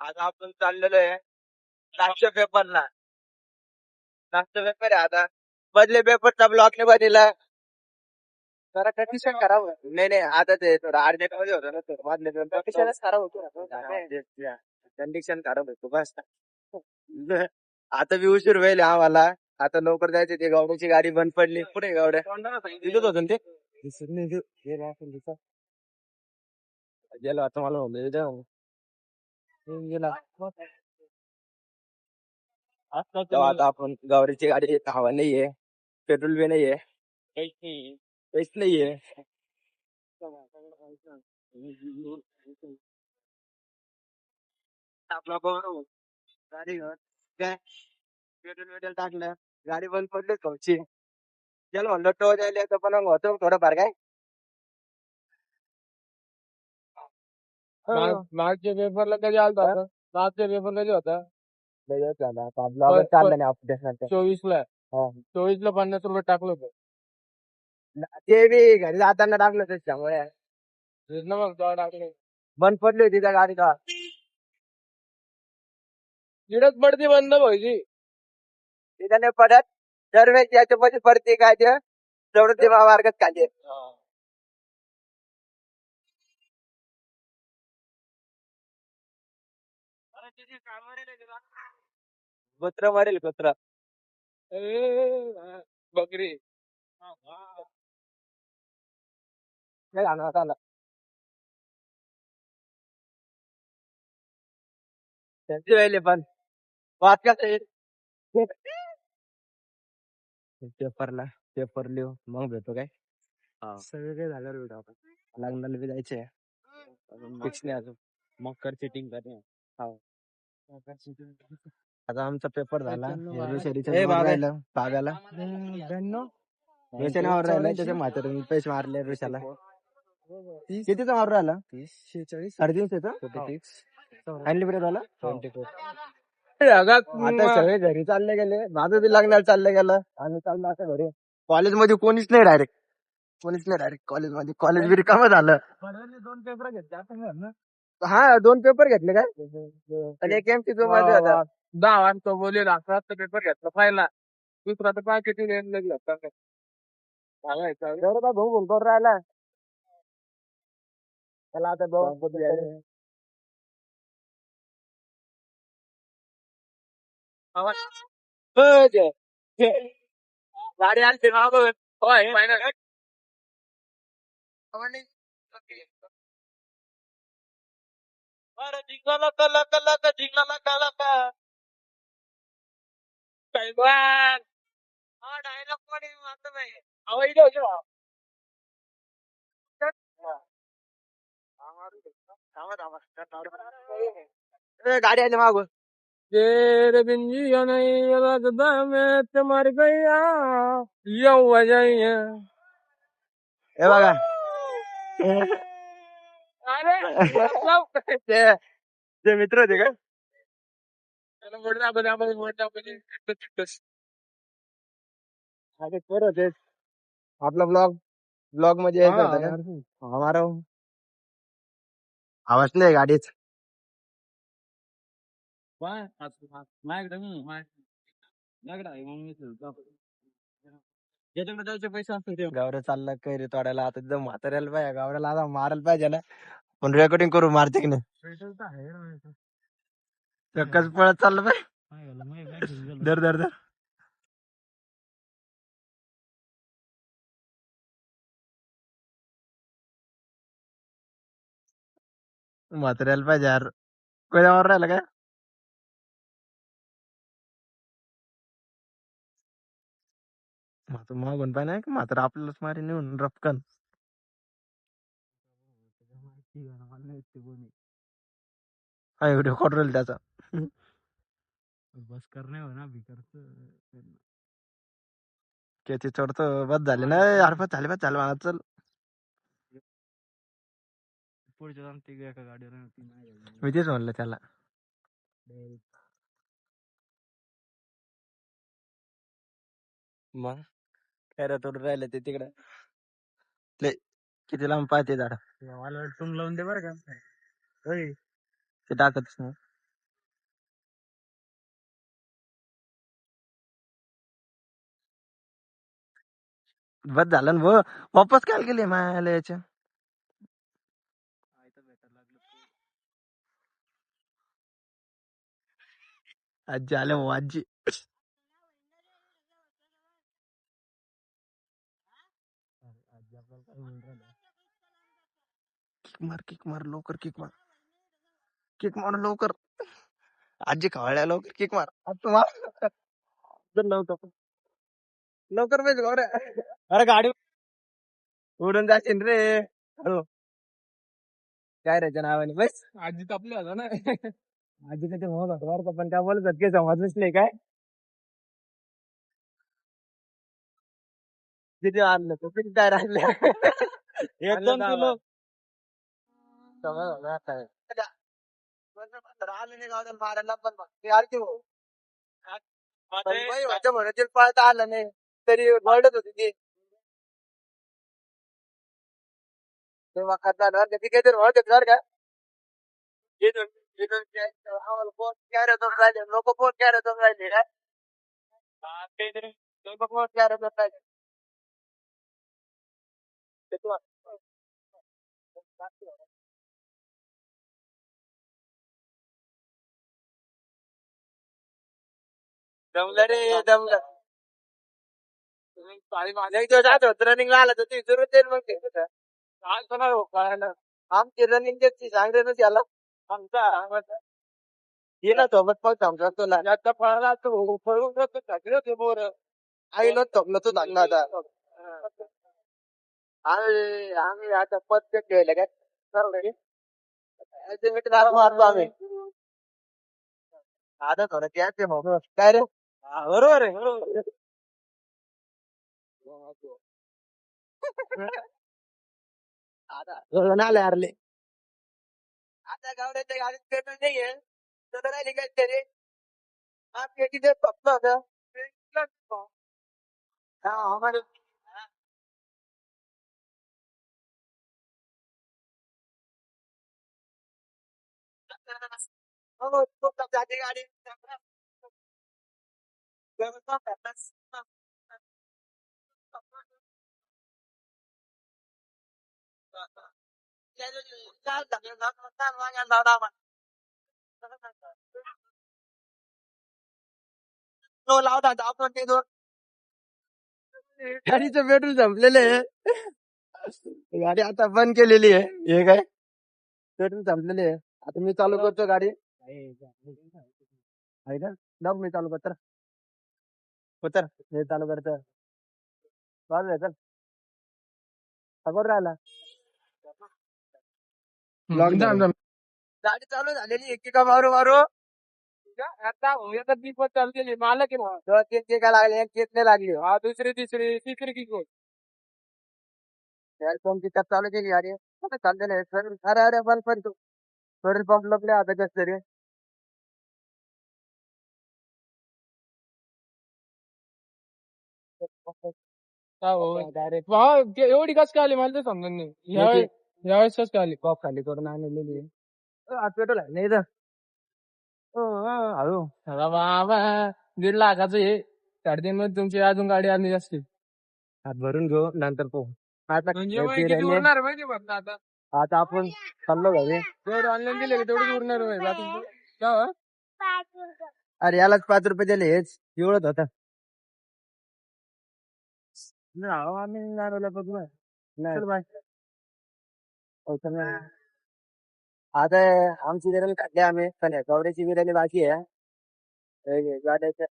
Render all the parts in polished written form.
आज आपण चाललेलो आहे लास्टच्या पेपरला. लास्ट पेपर आहे आता. मधले पेपरचा ब्लॉक नाही बनला. जरा कंडिशन खराब होती. नाही आता ते थोडं अर्जंट मध्ये होतं ना तर मधले पेपर कंडिशनच खराब होतो. कंडिशन खराब होतो बस. आता बी उशीर होईल आम्हाला. आता लवकर जायचं. ते गावड्याची गाडी बंद पडली. पुढे गावड्या तिथंच होतं ना ते दिसत नाही ते. गेलो आता मला म्हणलं गेला. तेव्हा आता आपण गावरीची गाडी हवा नाहीये. पेट्रोल बी नाहीये. काहीच नाहीये. आपला गाडी घेऊन काय पेट्रोल टाकलं. गाडी बंद पडली खाऊची. गेलो म्हणलं टो द्यायला तर पण होतं थोडंफार काय. मागच्या पेपरला कधी आलता आता? मागच्या पेपर कधी होता? झाला ब्लॉगर चालला नाही अपडेट. 24ला 24ला 50 रुपये टाकलं होतं. ते बी घरी जाताना टाकलं त्याच्यामुळे तेच ना मग तेव्हा टाकले. बंद पडली होती त्या गाडी का. तिकडच पडती बंद व्हायची. तिथं नाही पडत. दरवेळेस याच्या मध्ये पडते काय ते तेवढं ते मार्गात काढले. कुत्रा मारेल कुत्रा. बकरी नाही जाणार आला. त्यांचे वेळेले पण वाद कसं येईल पेपरला. पेपर लिहू मग भेटू काय. सगळं काही झाल्यावर भेटू आपण. लग्नाला बी जायचंय. फिक्स नाही अजून. मकर चिटिंग करणे. आता आमचा पेपर झाला. राहिलं पाव्याला नावावर राहिला. त्याच्या म्हाताऱ्याने पैसे मारले ऋषाला. कितीचा मारून राहिला? 346 अनलिमिटेड वाला. आता सगळे घरी चालले गेले. माझं बी लग्नाला चाललं गेलं. आम्ही चाललो आता घरी. कॉलेजमध्ये कोणीच नाही डायरेक्ट. कॉलेजमध्ये. कॉलेज बी रिकामं झालं. 2 पेपर घेतले. हा 2 पेपर घेतले काय आणि एक एमसी मध्ये होता. 10 वाजता बोलले 11 पेपर घेतला पहिला. दुसरा तर काय किती लागला एवढं काय भाऊ करून राहिला. त्याला आता गाडी आणते माग. जिंकला कला कला का जिंकला कला का पैलवान. हा डायलॉग पण आता नाही. अहो इथे होते बा. गाडी आली मागून. तेरे बिन जिया नहीं लगता मैं तो मर गया यो वजह. हे बघा अरे ते मित्र होते का. होते आपला ब्लॉग मध्ये यायचा होता का. हमारा आवाज नाही गाडीच. गावऱ्या चालला कैरी तोडायला. आता एकदम म्हाताऱ्याला पाहिजे. गावऱ्याला आता मारायला पाहिजे ना. पण रेकॉर्डिंग करू मारते की नाही. चक्कच पळत चाललं पाहिजे. दर दर दर म्हाताऱ्याला पाहिजे यार. कोणावर राहिला काय. मागून पाहिजे नाही म्हातारा आपल्यालाच मारी नेऊन रपकन. हा व्हिडिओ कॉल राहील त्याचा. बस करणे हो ना भिकरच. किती चढतो बस झाले ना. अर्फत झाले बस झालं मला. चल पुढच्या जाऊन ती एका गाडीवर मी तेच म्हणलं त्याला. मग काय रे तोडून राहिलं ते तिकडं. किती लांब पाहते झाड. मला टून लावून दे बरं का. ते टाकतच नाही. बस झालं ना भाऊ. वापस काय गेले मायाला याच्या आजी आल्या भाऊ आजी. किक मार लवकर किक मार लवकर. आजी खवळल्या लवकर किक मार. आता मार लवकर लवकर रे. अरे गाडी उडून जाशील रे. हळू. काय रे नावाने बस. आजी तापली होता ना. आजी त्याच्या म्हणत होता बरं का पण त्या बोलत होत काही समजलंच नाही काय किती आणलं तो किती काय राहिलं. 1-2 किलो आलं नाही गावाला मारायला पण ते आलते भाऊ. पण बाई होत्या म्हणून ते पळता आलं नाही तरी ओरडत होती ती तेव्हा खाताना ते काहीतरी म्हणत होते बरं का आम्हाला फोन कॅरेट होऊन राहिले लोक फोन कॅरेट होऊन राहिले काय काहीतरी लोक फोन कॅरेट होऊन राहिले ते तू जमलं रे जमलं. एक दिवस आज होत रनिंगला आला तर तू विचारून दे मग ते कुठं. आज कोणा कळायला आमची रनिंग सांगते ना त्याला आमचा ये ना सोबत पाऊस आमचा तुला आता फळाला तो फळून जातो टाकले होते बोर. आई न थकलं तू सांग ना आता आम्ही आता पद घ्यायला काय ठरवलं मारतो आम्ही आता थोडं द्यायचे मग काय रे बरोबर आहे बरोबर आता आले हरले आता गावड्याच्या गाडीत पेट्रोल नाहीये तर राहिली काय तरी पेटी देत फक्त होतं हा आम्हाला हो तो जाते गाडी तो लावता आपण ते दोन गाडीचं पेट्रोल संपलेलं आहे गाडी आता बंद केलेली आहे हे काय पेट्रोल संपलेले आहे आता मी चालू करतो गाडी आहे का दाब मी चालू करतो उतर हे चालू करतो चालू आहे चल सगळं राहिला गाडी चालू झालेली एकेका मारू मारू आता येतात मी पण चालते मला की ना. दोन तीन केका लागले एक केक नाही लागली हा दुसरी तिसरी तिसरी की कोण पंपची टप चालू केली गाडी चाललेलं आहे सर अरे अरे बल पण तू पेट्रोल पंप लपले आता जास्त तरी डायरेक्ट एवढी कस काय आली मला तर समजून नाही यावेळेस कस काय आली कॉप खाली करून आणलेली आज पेट्रोल आहे नाही तर हळू अरे बाबा 1.5 लाखाचं हे 3.5 मध्ये तुमची अजून गाडी आणली असते. हात भरून घेऊ नंतर पाहू आता म्हणजे हे किती फिरायले. उरणार माहिती फक्त आता आता आपण चाललो घरी जेवढे ऑनलाईन दिले की तेवढेच उरणार बाकी का हो? अरे यालाच 5 रुपये दिले हेच एवढंच होता आम्ही नारवला बघ नाही चल बाय आता आमची विरायला काढली आम्ही पण गवड्याची विरायली बाकी आहे गाड्याच्या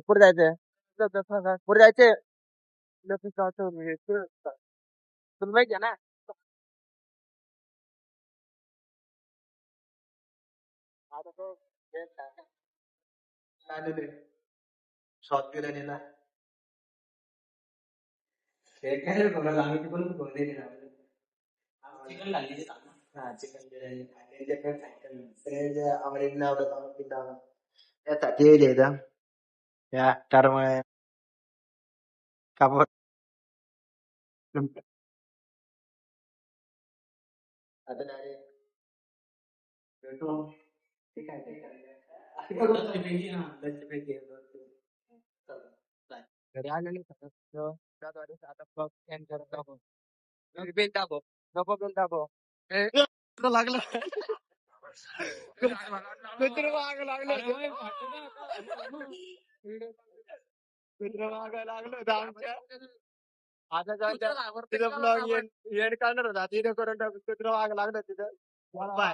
पुढे जायचंय पुढे जायचंय तुला माहिती आहे ना आता तो शॉप बिर्याणीला हे काय रे कोणाला आम्ही तिकडून फोन दिली ना चिकन खाल्ली हा चिकन बिर्याणी सगळे आवडीने आवडत त्यासाठी येईल एकदा या त्यामुळे कापड आता direct भेटू. ठीक आहे, ठीक आहे. घरी आलेले त्याद्वारे आता बघ स्कॅन करत दाखव बिल दाखव नको बिल दाखव लागलं कुत्र माग लागलं कुत्र मागायला लागलं होतं आमच्या. आता जाऊन तिथं ब्लॉग एंड करणार होता तिथं करून कुत्र माग लागलं तिथं. बाय.